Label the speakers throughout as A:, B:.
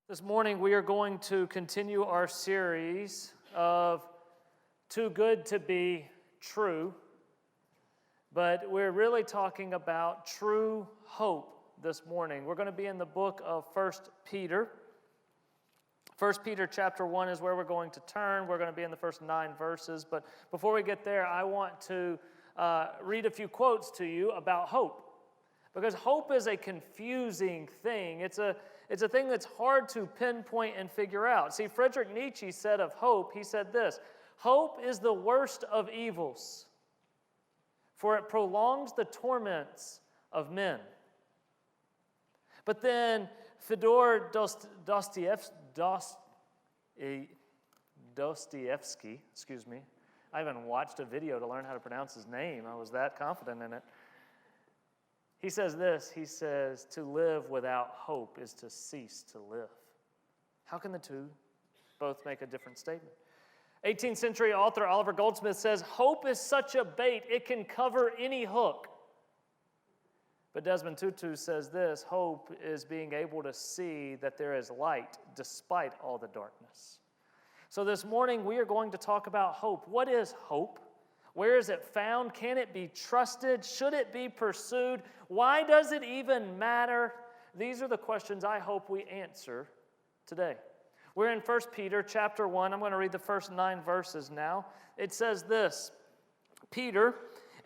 A: This morning we are going to continue our series of Too Good to Be True, but we're really talking about true hope this morning. We're going to be in the book of 1 Peter. 1 Peter chapter 1 is where we're going to turn. We're going to be in the first 9 verses, but before we get there, I want to read a few quotes to you about hope. Because hope is a confusing thing. It's a thing that's hard to pinpoint and figure out. See, Friedrich Nietzsche said of hope, he said this: hope is the worst of evils, for it prolongs the torments of men. But then Fyodor Dostoevsky, I even watched a video to learn how to pronounce his name. I was that confident in it. He says this, he says, to live without hope is to cease to live. How can the two both make a different statement? 18th century author Oliver Goldsmith says, hope is such a bait, it can cover any hook. But Desmond Tutu says this, hope is being able to see that there is light despite all the darkness. So this morning we are going to talk about hope. What is hope? Where is it found? Can it be trusted? Should it be pursued? Why does it even matter? These are the questions I hope we answer today. We're in 1 Peter chapter 1. I'm going to read the first 9 verses now. It says this: Peter,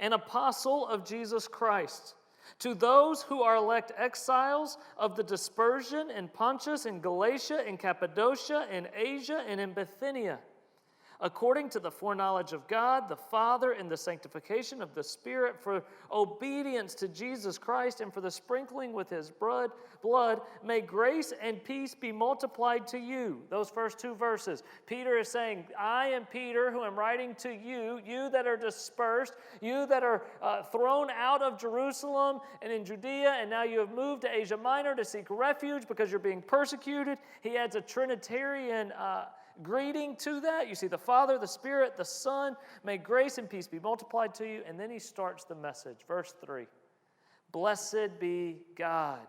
A: an apostle of Jesus Christ, to those who are elect exiles of the dispersion in Pontus, in Galatia, in Cappadocia, in Asia, and in Bithynia, according to the foreknowledge of God, the Father, and the sanctification of the Spirit, for obedience to Jesus Christ and for the sprinkling with His blood, may grace and peace be multiplied to you. Those first 2 verses. Peter is saying, I am Peter who am writing to you, you that are dispersed, you that are thrown out of Jerusalem and in Judea, and now you have moved to Asia Minor to seek refuge because you're being persecuted. He adds a Trinitarian greeting to that. You see the Father, the Spirit, the Son. May grace and peace be multiplied to you. And then he starts the message. Verse 3. Blessed be God,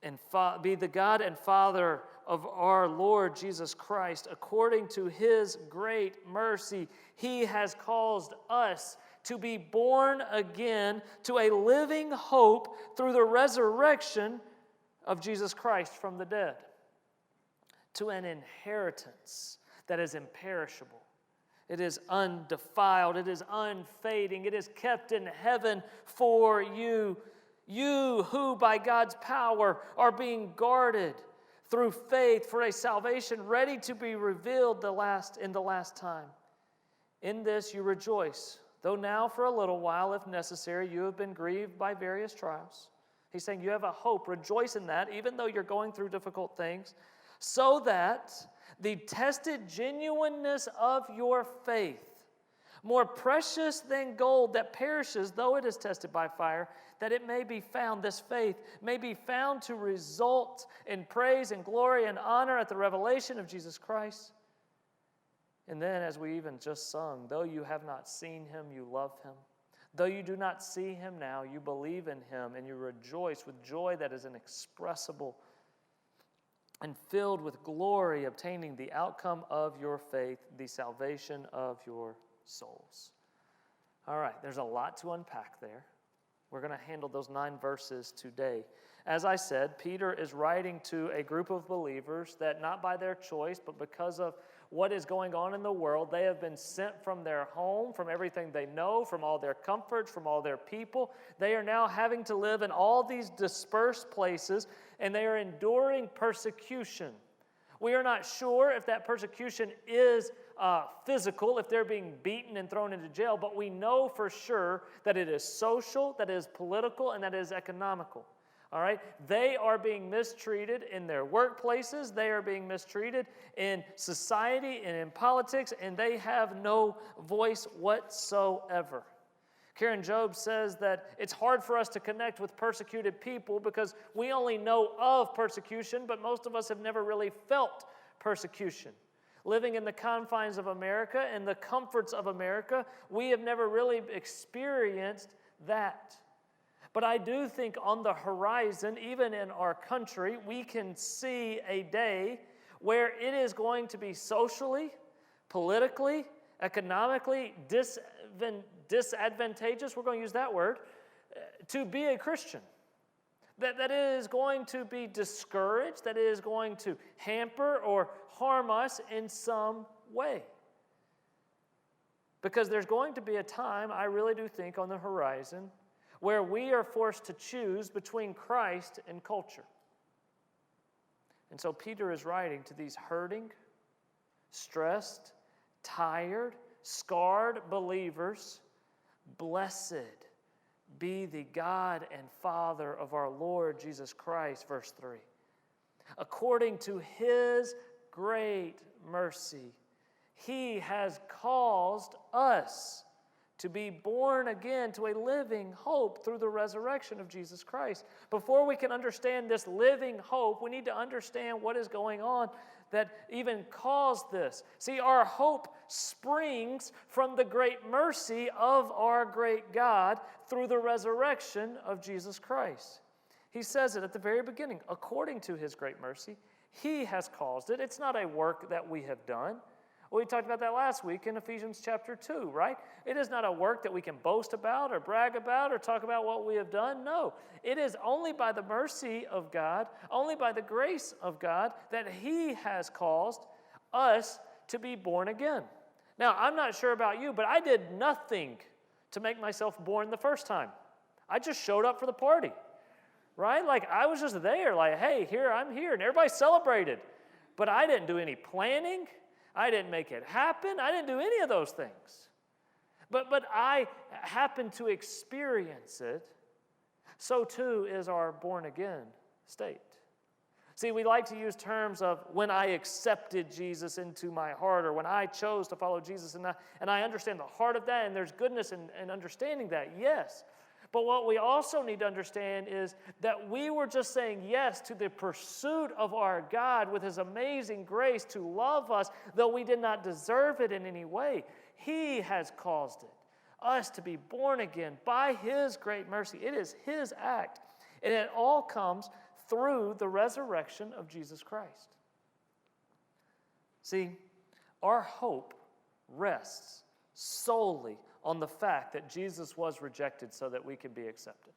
A: and be the God and Father of our Lord Jesus Christ. According to His great mercy, He has caused us to be born again to a living hope through the resurrection of Jesus Christ from the dead, to an inheritance that is imperishable. It is undefiled. It is unfading. It is kept in heaven for you. You who by God's power are being guarded through faith for a salvation ready to be revealed in the last time. In this you rejoice, though now for a little while, if necessary, you have been grieved by various trials. He's saying you have a hope. Rejoice in that, even though you're going through difficult things, so that the tested genuineness of your faith, more precious than gold that perishes though it is tested by fire, that it may be found, this faith may be found to result in praise and glory and honor at the revelation of Jesus Christ. And then, as we even just sung, though you have not seen Him, you love Him. Though you do not see Him now, you believe in Him, and you rejoice with joy that is inexpressible and filled with glory, obtaining the outcome of your faith, the salvation of your souls. All right, there's a lot to unpack there. We're going to handle those 9 verses today. As I said, Peter is writing to a group of believers that not by their choice, but because of what is going on in the world, they have been sent from their home, from everything they know, from all their comforts, from all their people. They are now having to live in all these dispersed places, and they are enduring persecution. We are not sure if that persecution is physical, if they're being beaten and thrown into jail, but we know for sure that it is social, that it is political, and that it is economical. All right? They are being mistreated in their workplaces. They are being mistreated in society and in politics, and they have no voice whatsoever. Karen Job says that it's hard for us to connect with persecuted people because we only know of persecution, but most of us have never really felt persecution. Living in the confines of America and the comforts of America, we have never really experienced that. But I do think on the horizon, even in our country, we can see a day where it is going to be socially, politically, economically disadvantageous, we're going to use that word, to be a Christian. That it is going to be discouraged, that it is going to hamper or harm us in some way. Because there's going to be a time, I really do think, on the horizon, where we are forced to choose between Christ and culture. And so Peter is writing to these hurting, stressed, tired, scarred believers, "Blessed be the God and Father of our Lord Jesus Christ," verse 3. "According to His great mercy, He has caused us to be born again to a living hope through the resurrection of Jesus Christ." Before we can understand this living hope, we need to understand what is going on that even caused this. See, our hope springs from the great mercy of our great God through the resurrection of Jesus Christ. He says it at the very beginning. According to His great mercy, He has caused it. It's not a work that we have done. We talked about that last week in Ephesians chapter 2, right? It is not a work that we can boast about or brag about or talk about what we have done. No, it is only by the mercy of God, only by the grace of God, that He has caused us to be born again. Now, I'm not sure about you, but I did nothing to make myself born the first time. I just showed up for the party, right? Like, I was just there, like, hey, I'm here, and everybody celebrated. But I didn't do any planning. I didn't make it happen. I didn't do any of those things. But I happened to experience it. So too is our born-again state. See, we like to use terms of when I accepted Jesus into my heart or when I chose to follow Jesus. And I understand the heart of that, and there's goodness in understanding that, yes. But what we also need to understand is that we were just saying yes to the pursuit of our God with His amazing grace to love us, though we did not deserve it in any way. He has caused it, us to be born again by His great mercy. It is His act, and it all comes through the resurrection of Jesus Christ. See, our hope rests solely on the fact that Jesus was rejected so that we could be accepted.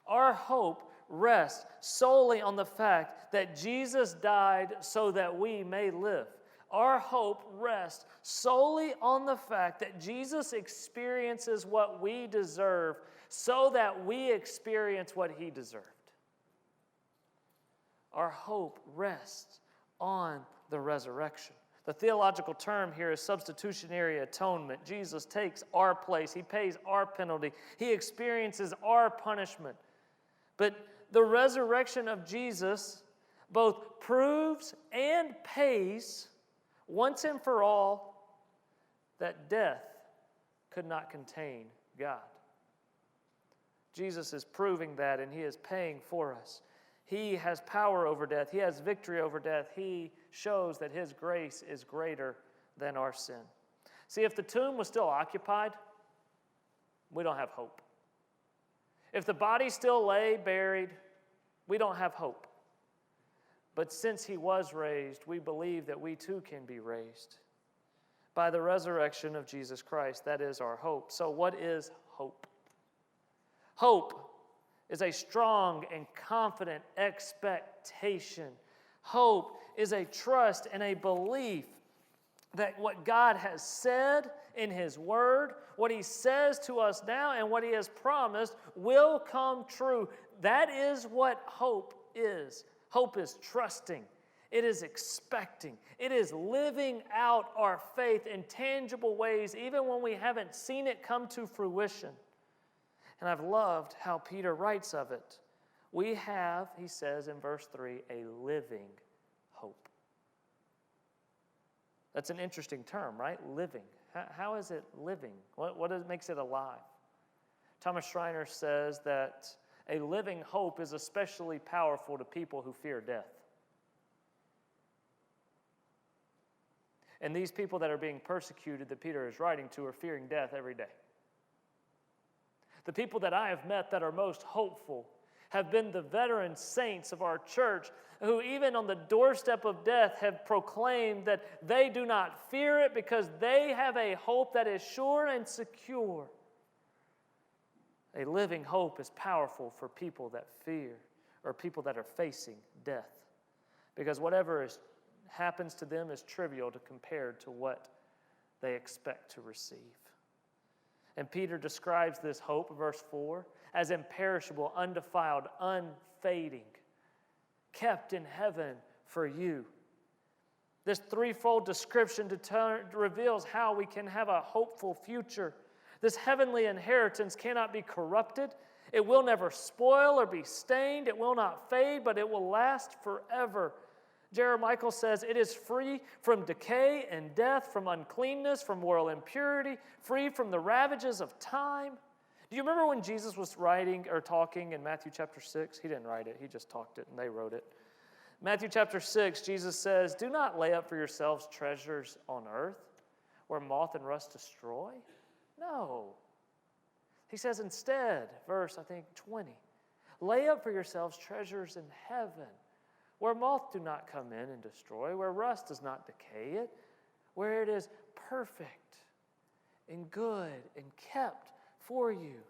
A: Our hope rests solely on the fact that Jesus died so that we may live. Our hope rests solely on the fact that Jesus experiences what we deserve so that we experience what He deserved. Our hope rests on the resurrection. The theological term here is substitutionary atonement. Jesus takes our place. He pays our penalty. He experiences our punishment. But the resurrection of Jesus both proves and pays once and for all that death could not contain God. Jesus is proving that, and He is paying for us. He has power over death. He has victory over death. He shows that His grace is greater than our sin. See, if the tomb was still occupied, we don't have hope. If the body still lay buried, we don't have hope. But since He was raised, we believe that we too can be raised by the resurrection of Jesus Christ. That is our hope. So what is hope? Hope is a strong and confident expectation. Hope is a trust and a belief that what God has said in His Word, what He says to us now, and what He has promised will come true. That is what hope is. Hope is trusting. It is expecting. It is living out our faith in tangible ways, even when we haven't seen it come to fruition. And I've loved how Peter writes of it. We have, he says in verse 3, a living hope. That's an interesting term, right? Living. How is it living? What makes it alive? Thomas Schreiner says that a living hope is especially powerful to people who fear death. And these people that are being persecuted that Peter is writing to are fearing death every day. The people that I have met that are most hopeful have been the veteran saints of our church who even on the doorstep of death have proclaimed that they do not fear it because they have a hope that is sure and secure. A living hope is powerful for people that fear or people that are facing death, because whatever happens to them is trivial compared to what they expect to receive. And Peter describes this hope, verse 4, as imperishable, undefiled, unfading, kept in heaven for you. This threefold description reveals how we can have a hopeful future. This heavenly inheritance cannot be corrupted. It will never spoil or be stained. It will not fade, but it will last forever. Jeremiah says it is free from decay and death, from uncleanness, from moral impurity, free from the ravages of time. Do you remember when Jesus was writing or talking in Matthew chapter 6? He didn't write it. He just talked it and they wrote it. Matthew chapter 6, Jesus says, "Do not lay up for yourselves treasures on earth where moth and rust destroy." No. He says instead, verse 20, "Lay up for yourselves treasures in heaven where moth do not come in and destroy, where rust does not decay it, where it is perfect and good and kept for you."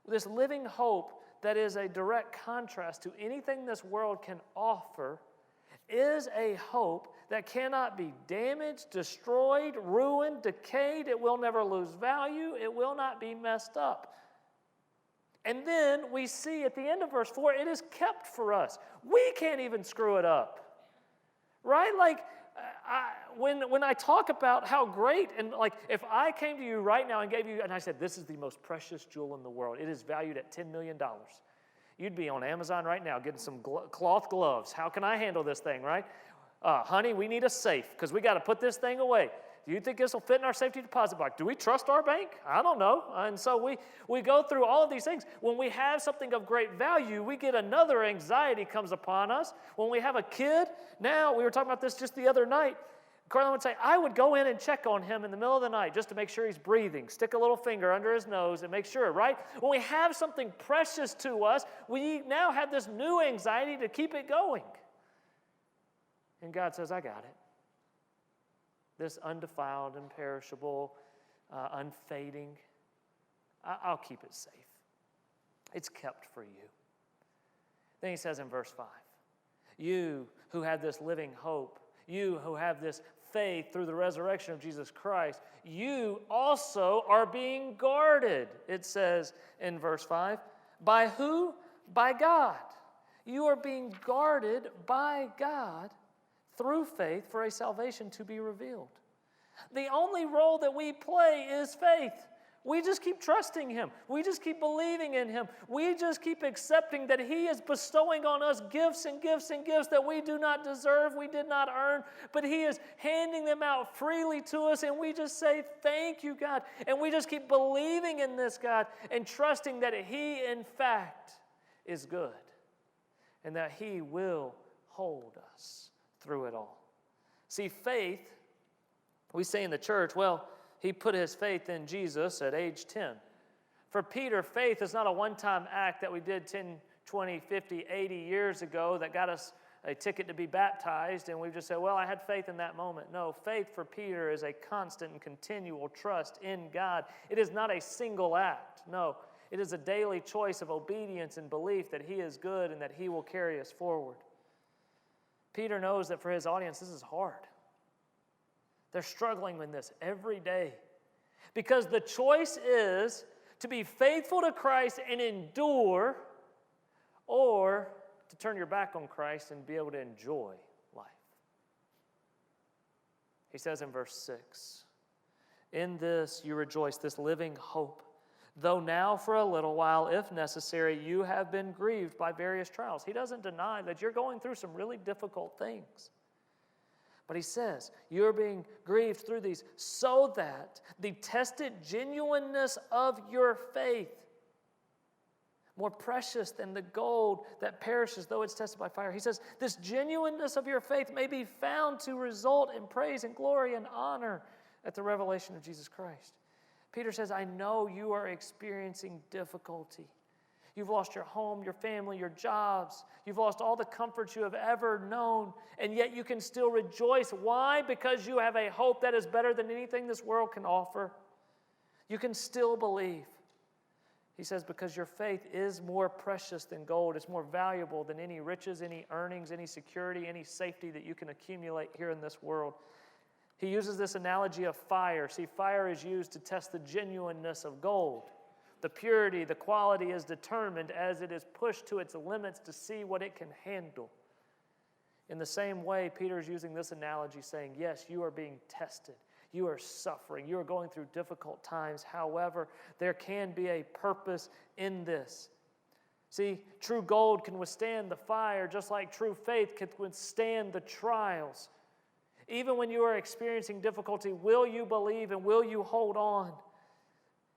A: This living hope that is a direct contrast to anything this world can offer is a hope that cannot be damaged, destroyed, ruined, decayed. It will never lose value. It will not be messed up. And then we see at the end of verse 4, it is kept for us. We can't even screw it up. Right? Like, when I talk about how great, and like if I came to you right now and gave you, and I said, this is the most precious jewel in the world. It is valued at $10 million. You'd be on Amazon right now getting some cloth gloves. How can I handle this thing, right? Honey, we need a safe because we got to put this thing away. Do you think this will fit in our safety deposit box? Do we trust our bank? I don't know. And so we go through all of these things. When we have something of great value, we get another anxiety comes upon us. When we have a kid, now, we were talking about this just the other night. Carlin would say, I would go in and check on him in the middle of the night just to make sure he's breathing, stick a little finger under his nose and make sure, right? When we have something precious to us, we now have this new anxiety to keep it going. And God says, I got it. This undefiled, imperishable, unfading, I'll keep it safe. It's kept for you. Then he says in verse 5, you who have this living hope, you who have this faith through the resurrection of Jesus Christ, you also are being guarded, it says in verse 5. By who? By God. You are being guarded by God through faith for a salvation to be revealed. The only role that we play is faith. We just keep trusting Him. We just keep believing in Him. We just keep accepting that He is bestowing on us gifts and gifts and gifts that we do not deserve, we did not earn, but He is handing them out freely to us, and we just say, thank you, God. And we just keep believing in this, God, and trusting that He, in fact, is good, and that He will hold us through it all. See, faith, we say in the church, well, he put his faith in Jesus at age 10. For Peter, faith is not a one-time act that we did 10, 20, 50, 80 years ago that got us a ticket to be baptized, and we just said, well, I had faith in that moment. No, faith for Peter is a constant and continual trust in God. It is not a single act. No, it is a daily choice of obedience and belief that He is good and that He will carry us forward. Peter knows that for his audience, this is hard. They're struggling with this every day because the choice is to be faithful to Christ and endure, or to turn your back on Christ and be able to enjoy life. He says in verse 6, in this you rejoice, this living hope, though now for a little while, if necessary, you have been grieved by various trials. He doesn't deny that you're going through some really difficult things. But he says, you're being grieved through these so that the tested genuineness of your faith, more precious than the gold that perishes though it's tested by fire. He says, this genuineness of your faith may be found to result in praise and glory and honor at the revelation of Jesus Christ. Peter says, I know you are experiencing difficulty. You've lost your home, your family, your jobs. You've lost all the comforts you have ever known, and yet you can still rejoice. Why? Because you have a hope that is better than anything this world can offer. You can still believe. He says, because your faith is more precious than gold. It's more valuable than any riches, any earnings, any security, any safety that you can accumulate here in this world. He uses this analogy of fire. See, fire is used to test the genuineness of gold. The purity, the quality is determined as it is pushed to its limits to see what it can handle. In the same way, Peter is using this analogy saying, yes, you are being tested. You are suffering. You are going through difficult times. However, there can be a purpose in this. See, true gold can withstand the fire just like true faith can withstand the trials. Even when you are experiencing difficulty, will you believe and will you hold on?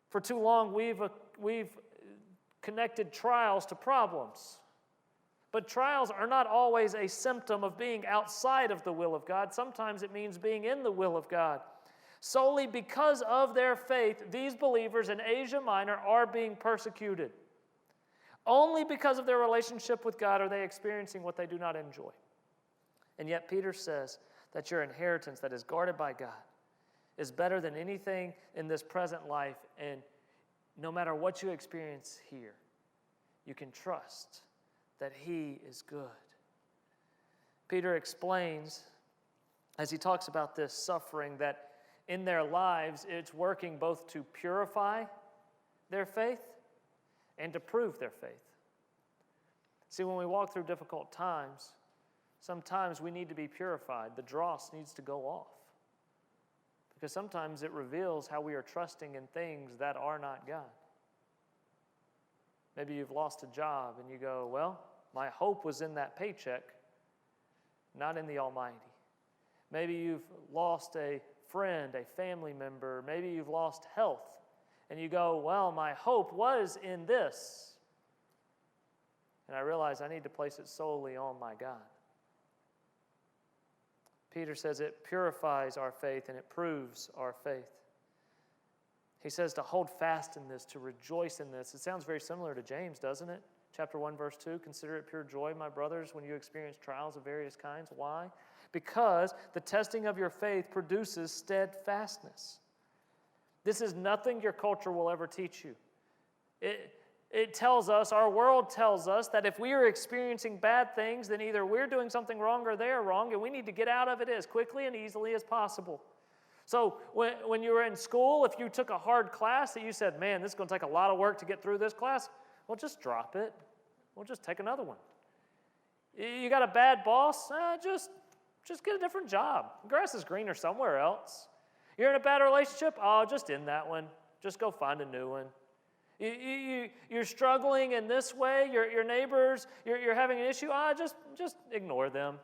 A: For too long, we've connected trials to problems. But trials are not always a symptom of being outside of the will of God. Sometimes it means being in the will of God. Solely because of their faith, these believers in Asia Minor are being persecuted. Only because of their relationship with God are they experiencing what they do not enjoy. And yet Peter says that your inheritance that is guarded by God is better than anything in this present life, and no matter what you experience here, you can trust that He is good. Peter explains, as he talks about this suffering, that in their lives it's working both to purify their faith and to prove their faith. See, when we walk through difficult times, sometimes we need to be purified. The dross needs to go off. Because sometimes it reveals how we are trusting in things that are not God. Maybe you've lost a job and you go, well, my hope was in that paycheck, not in the Almighty. Maybe you've lost a friend, a family member. Maybe you've lost health. And you go, well, my hope was in this. And I realize I need to place it solely on my God. Peter says it purifies our faith and it proves our faith. He says to hold fast in this, to rejoice in this. It sounds very similar to James, doesn't it? Chapter 1, verse 2, consider it pure joy, my brothers, when you experience trials of various kinds. Why? Because the testing of your faith produces steadfastness. This is nothing your culture will ever teach you. It tells us, our world tells us, that if we are experiencing bad things, then either we're doing something wrong or they're wrong, and we need to get out of it as quickly and easily as possible. So when you were in school, if you took a hard class that you said, man, this is going to take a lot of work to get through this class, well, just drop it. We'll just take another one. You got a bad boss? Just get a different job. The grass is greener somewhere else. You're in a bad relationship? Oh, just end that one. Just go find a new one. You're struggling in this way, your neighbors, you're having an issue, just ignore them.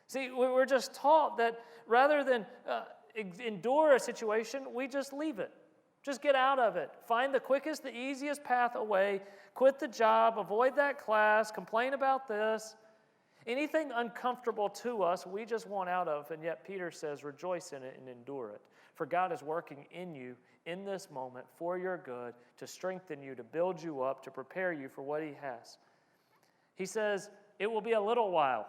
A: See, we're just taught that rather than endure a situation, we just leave it. Just get out of it. Find the quickest, the easiest path away. Quit the job, avoid that class, complain about this. Anything uncomfortable to us, we just want out of, and yet Peter says, rejoice in it and endure it. For God is working in you in this moment for your good, to strengthen you, to build you up, to prepare you for what He has. He says, it will be a little while.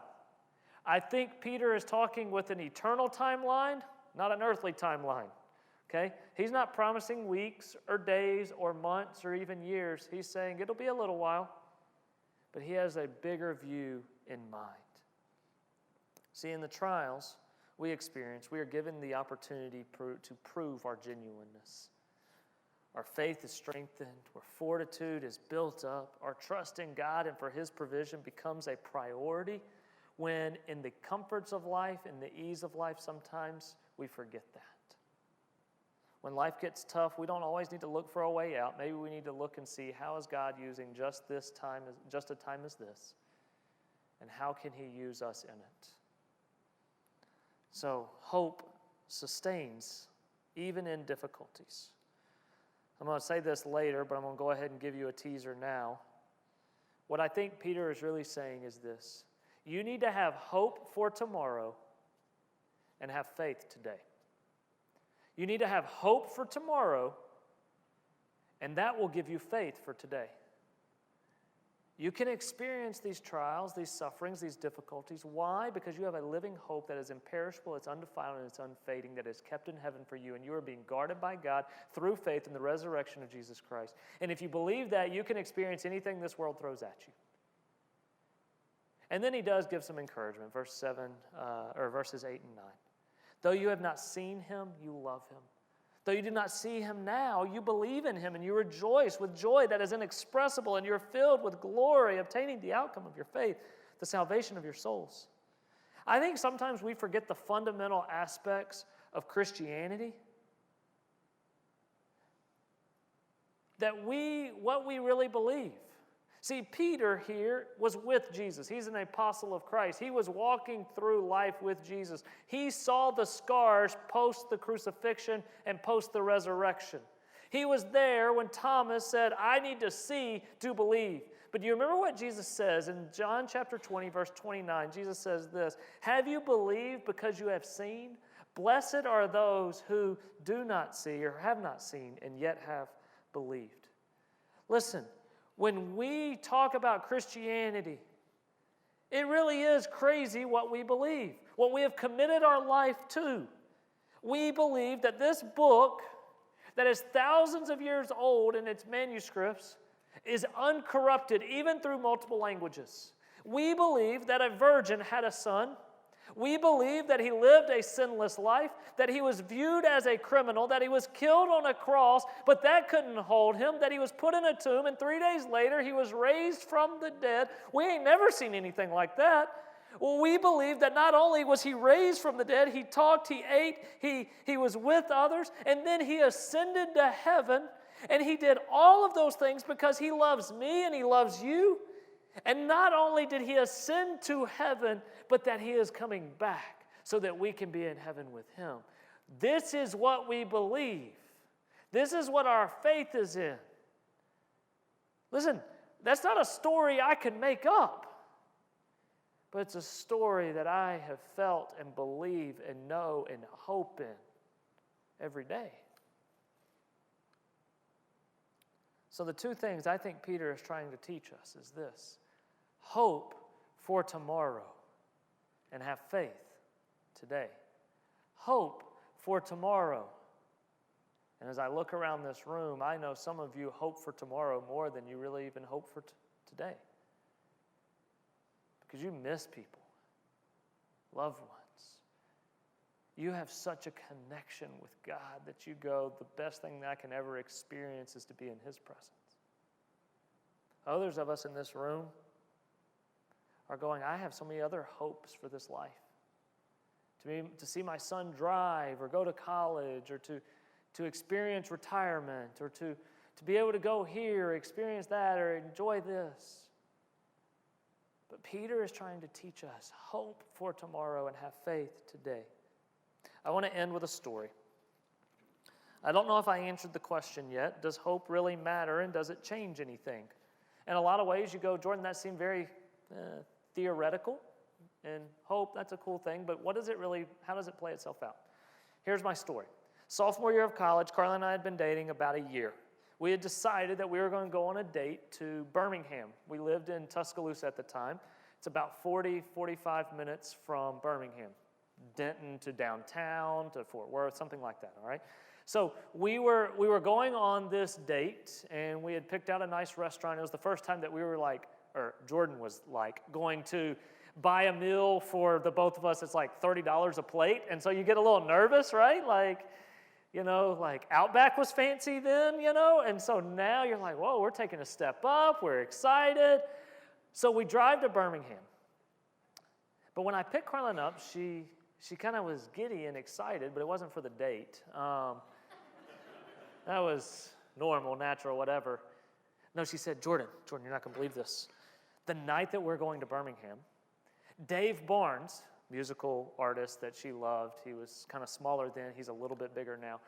A: I think Peter is talking with an eternal timeline, not an earthly timeline. Okay? He's not promising weeks or days or months or even years. He's saying it'll be a little while, but he has a bigger view in mind. See, in the trials we experience, we are given the opportunity to prove our genuineness. Our faith is strengthened, our fortitude is built up, our trust in God and for His provision becomes a priority when in the comforts of life, in the ease of life, sometimes we forget that. When life gets tough, we don't always need to look for a way out. Maybe we need to look and see, how is God using just a time as this? And how can He use us in it? So hope sustains even in difficulties. I'm going to say this later, but I'm going to go ahead and give you a teaser now. What I think Peter is really saying is this: you need to have hope for tomorrow and have faith today. You need to have hope for tomorrow And that will give you faith for today. You can experience these trials, these sufferings, these difficulties. Why? Because you have a living hope that is imperishable, it's undefiled, and it's unfading, that is kept in heaven for you, and you are being guarded by God through faith in the resurrection of Jesus Christ. And if you believe that, you can experience anything this world throws at you. And then he does give some encouragement, verses 8 and 9. Though you have not seen him, you love him. Though you do not see him now, you believe in him and you rejoice with joy that is inexpressible, and you're filled with glory, obtaining the outcome of your faith, the salvation of your souls. I think sometimes we forget the fundamental aspects of Christianity. What we really believe. See, Peter here was with Jesus. He's an apostle of Christ. He was walking through life with Jesus. He saw the scars post the crucifixion and post the resurrection. He was there when Thomas said, I need to see to believe. But do you remember what Jesus says in John chapter 20, verse 29? Jesus says this, have you believed because you have seen? Blessed are those who do not see or have not seen and yet have believed. Listen, when we talk about Christianity, it really is crazy what we believe, what we have committed our life to. We believe that this book, that is thousands of years old in its manuscripts, is uncorrupted even through multiple languages. We believe that a virgin had a son. We believe that he lived a sinless life, that he was viewed as a criminal, that he was killed on a cross, but that couldn't hold him, that he was put in a tomb, and 3 days later he was raised from the dead. We ain't never seen anything like that. Well, we believe that not only was he raised from the dead, he talked, he ate, he was with others, and then he ascended to heaven, and he did all of those things because he loves me and he loves you. And not only did he ascend to heaven, but that he is coming back so that we can be in heaven with him. This is what we believe. This is what our faith is in. Listen, that's not a story I can make up, but it's a story that I have felt and believe and know and hope in every day. So the two things I think Peter is trying to teach us is this. Hope for tomorrow and have faith today. Hope for tomorrow. And as I look around this room, I know some of you hope for tomorrow more than you really even hope for today. Because you miss people, loved ones. You have such a connection with God that you go, the best thing that I can ever experience is to be in his presence. Others of us in this room are going, I have so many other hopes for this life. To see my son drive or go to college or to experience retirement or to be able to go here, experience that, or enjoy this. But Peter is trying to teach us hope for tomorrow and have faith today. I want to end with a story. I don't know if I answered the question yet. Does hope really matter and does it change anything? In a lot of ways you go, Jordan, that seemed very theoretical, and hope, that's a cool thing, but how does it play itself out? Here's my story. Sophomore year of college, Carla and I had been dating about a year. We had decided that we were going to go on a date to Birmingham. We lived in Tuscaloosa at the time. It's about 45 minutes from Birmingham. Denton to downtown to Fort Worth, something like that, all right? So we were going on this date, and we had picked out a nice restaurant. It was the first time that we were Jordan was going to buy a meal for the both of us. It's like $30 a plate, and so you get a little nervous, right? Outback was fancy then, and so now you're like, whoa, we're taking a step up, we're excited. So we drive to Birmingham. But when I picked Carlin up, she kind of was giddy and excited, but it wasn't for the date. That was normal, natural, whatever. No, she said, Jordan, you're not going to believe this. The night that we're going to Birmingham, Dave Barnes, musical artist that she loved, he was kind of smaller then, he's a little bit bigger now.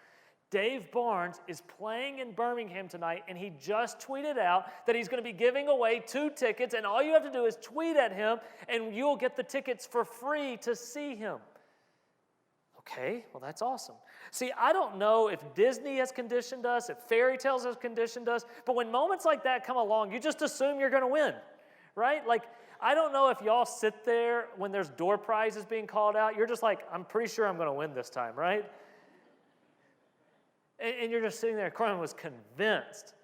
A: Dave Barnes is playing in Birmingham tonight, and he just tweeted out that he's going to be giving away 2 tickets, and all you have to do is tweet at him, and you'll get the tickets for free to see him. Okay, well, that's awesome. See, I don't know if Disney has conditioned us, if fairy tales has conditioned us, but when moments like that come along, you just assume you're going to win, right? Like, I don't know if y'all sit there when there's door prizes being called out. You're just like, I'm pretty sure I'm going to win this time, right? And you're just sitting there. Carmen was convinced.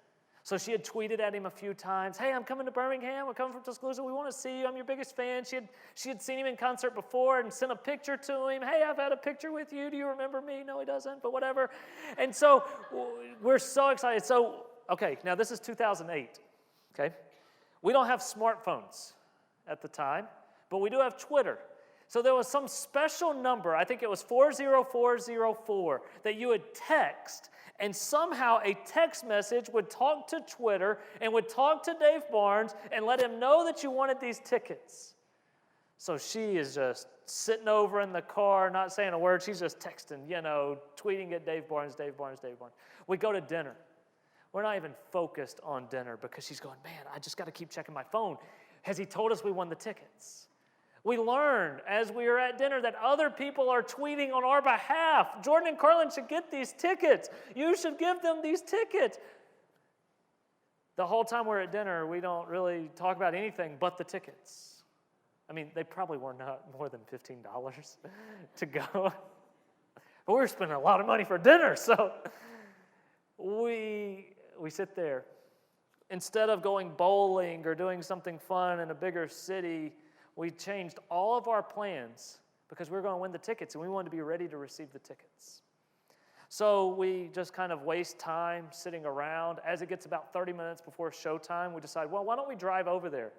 A: So she had tweeted at him a few times, hey, I'm coming to Birmingham. We're coming from Tuscaloosa. We want to see you. I'm your biggest fan. She had seen him in concert before and sent a picture to him. Hey, I've had a picture with you. Do you remember me? No, he doesn't, but whatever. And so we're so excited. So, okay, now this is 2008, okay? We don't have smartphones at the time, but we do have Twitter. So there was some special number, I think it was 40404, that you would text, and somehow a text message would talk to Twitter and would talk to Dave Barnes and let him know that you wanted these tickets. So she is just sitting over in the car, not saying a word. She's just texting, tweeting at Dave Barnes, Dave Barnes, Dave Barnes. We go to dinner. We're not even focused on dinner because she's going, man, I just got to keep checking my phone. Has he told us we won the tickets? We learned as we were at dinner that other people are tweeting on our behalf. Jordan and Carlin should get these tickets. You should give them these tickets. The whole time we're at dinner, we don't really talk about anything but the tickets. I mean, they probably were not more than $15 to go. But we were spending a lot of money for dinner, so we sit there. Instead of going bowling or doing something fun in a bigger city, we changed all of our plans because we were going to win the tickets and we wanted to be ready to receive the tickets. So we just kind of waste time sitting around. As it gets about 30 minutes before showtime, we decide, well, why don't we drive over there?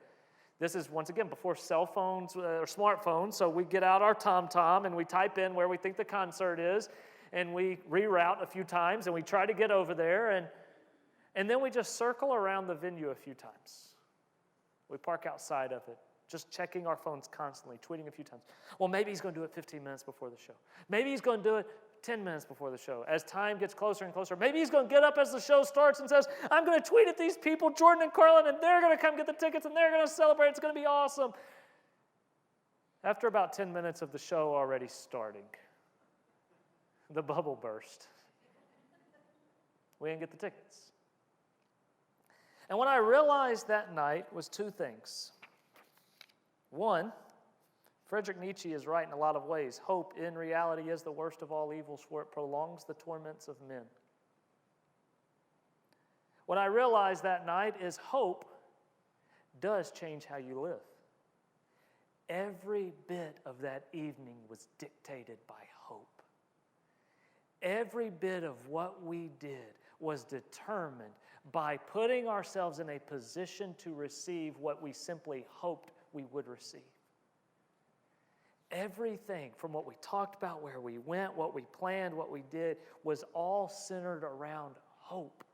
A: This is, once again, before cell phones or smartphones, so we get out our TomTom and we type in where we think the concert is, and we reroute a few times, and we try to get over there, and then we just circle around the venue a few times. We park outside of it, just checking our phones constantly, tweeting a few times. Well, maybe he's going to do it 15 minutes before the show. Maybe he's going to do it 10 minutes before the show. As time gets closer and closer, maybe he's going to get up as the show starts and says, I'm going to tweet at these people, Jordan and Carlin, and they're going to come get the tickets, and they're going to celebrate. It's going to be awesome. After about 10 minutes of the show already starting, the bubble burst. We didn't get the tickets. And what I realized that night was two things. One, Friedrich Nietzsche is right in a lot of ways. Hope, in reality, is the worst of all evils, for it prolongs the torments of men. What I realized that night is hope does change how you live. Every bit of that evening was dictated by hope. Every bit of what we did was determined by putting ourselves in a position to receive what we simply hoped we would receive. Everything from what we talked about, where we went, what we planned, what we did, was all centered around hope.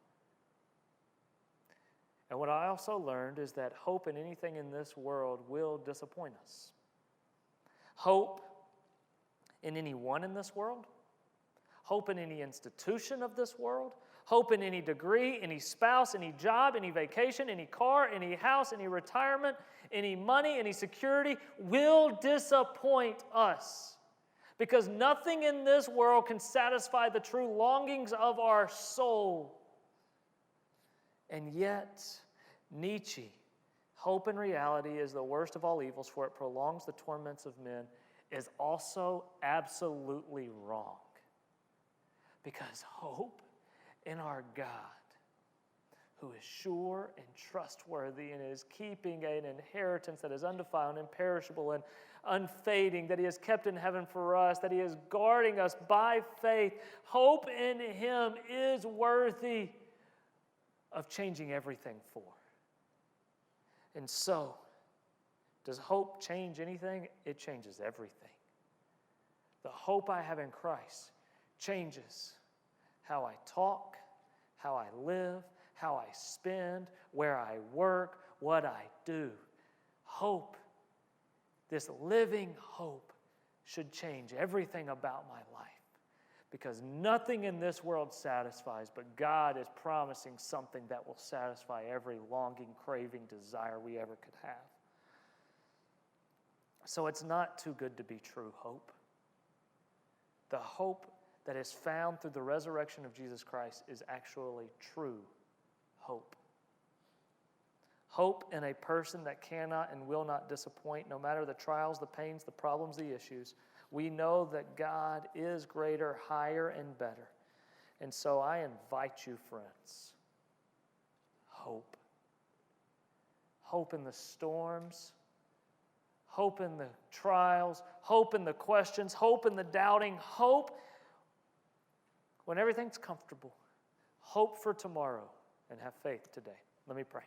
A: And what I also learned is that hope in anything in this world will disappoint us. Hope in anyone in this world, hope in any institution of this world, hope in any degree, any spouse, any job, any vacation, any car, any house, any retirement, any money, any security will disappoint us. Because nothing in this world can satisfy the true longings of our soul. And yet, Nietzsche, hope in reality is the worst of all evils, for it prolongs the torments of men, is also absolutely wrong. Because hope in our God, who is sure and trustworthy and is keeping an inheritance that is undefiled and imperishable and unfading, that he has kept in heaven for us, that he is guarding us by faith. Hope in him is worthy of changing everything for. And so, does hope change anything? It changes everything. The hope I have in Christ changes how I talk, how I live, how I spend, where I work, what I do. Hope, this living hope, should change everything about my life. Because nothing in this world satisfies, but God is promising something that will satisfy every longing, craving, desire we ever could have. So it's not too good to be true hope. The hope that is found through the resurrection of Jesus Christ is actually true hope. Hope in a person that cannot and will not disappoint, no matter the trials, the pains, the problems, the issues. We know that God is greater, higher, and better. And so I invite you, friends, hope. Hope in the storms, hope in the trials, hope in the questions, hope in the doubting, hope when everything's comfortable. Hope for tomorrow and have faith today. Let me pray.